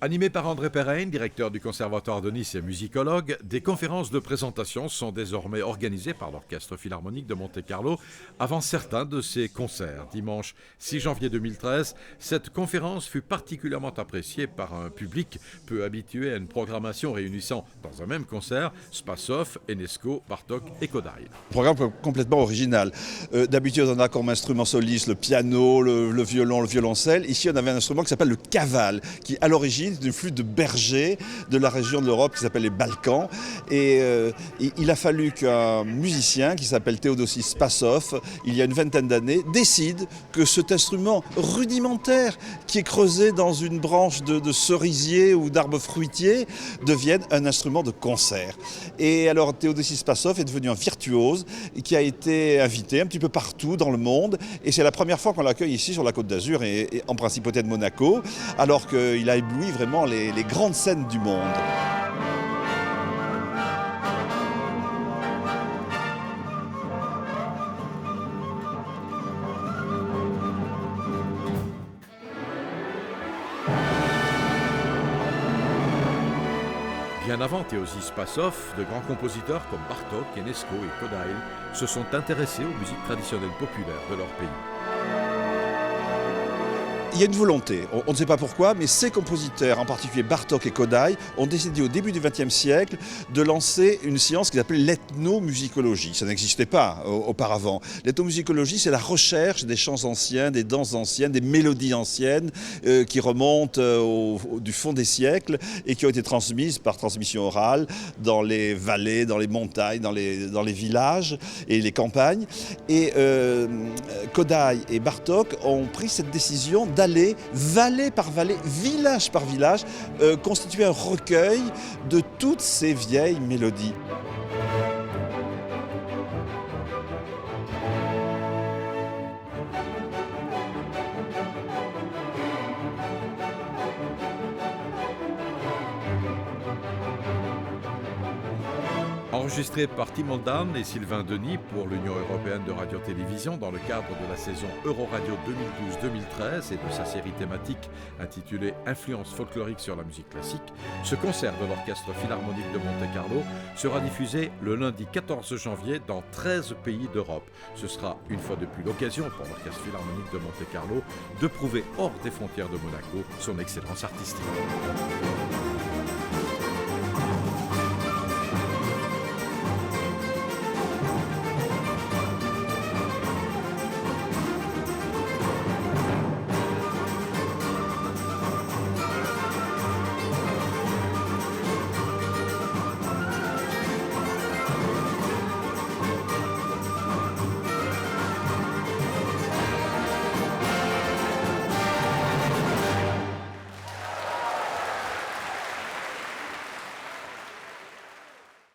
Animé par André Perrin, directeur du Conservatoire de Nice et musicologue, des conférences de présentation sont désormais organisées par l'Orchestre Philharmonique de Monte-Carlo avant certains de ses concerts. Dimanche 6 janvier 2013, cette conférence fut particulièrement appréciée par un public peu habitué à une programmation réunissant dans un même concert Spasov, Enesco, Bartók et Kodály. Programme complètement original. D'habitude, on a comme instrument soliste le piano, le violon, le violoncelle. Ici, on avait un instrument qui s'appelle le kaval, qui à l'origine d'une flûte de berger de la région de l'Europe qui s'appelle les Balkans. Et il a fallu qu'un musicien qui s'appelle Théodosie Spasov, il y a une vingtaine d'années, décide que cet instrument rudimentaire qui est creusé dans une branche de cerisier ou d'arbre fruitier devienne un instrument de concert. Et alors Théodosie Spasov est devenu un virtuose qui a été invité un petit peu partout dans le monde. Et c'est la première fois qu'on l'accueille ici sur la Côte d'Azur et en principauté de Monaco, alors qu'il a ébloui vraiment les grandes scènes du monde. Bien avant Théodosie Spasov, de grands compositeurs comme Bartók, Enesco et Kodály se sont intéressés aux musiques traditionnelles populaires de leur pays. Il y a une volonté, on ne sait pas pourquoi, mais ces compositeurs, en particulier Bartók et Kodály, ont décidé au début du XXe siècle de lancer une science qu'ils appelaient l'ethnomusicologie. Ça n'existait pas auparavant. L'ethnomusicologie, c'est la recherche des chants anciens, des danses anciennes, des mélodies anciennes qui remontent du fond des siècles et qui ont été transmises par transmission orale dans les vallées, dans les montagnes, dans les villages et les campagnes. Et Kodály et Bartók ont pris cette décision d'aller vallée par vallée, village par village, constituer un recueil de toutes ces vieilles mélodies. Enregistré par Tim Holdan et Sylvain Denis pour l'Union européenne de radio-télévision dans le cadre de la saison Euroradio 2012-2013 et de sa série thématique intitulée Influence folklorique sur la musique classique, ce concert de l'Orchestre Philharmonique de Monte-Carlo sera diffusé le lundi 14 janvier dans 13 pays d'Europe. Ce sera une fois de plus l'occasion pour l'Orchestre Philharmonique de Monte-Carlo de prouver hors des frontières de Monaco son excellence artistique.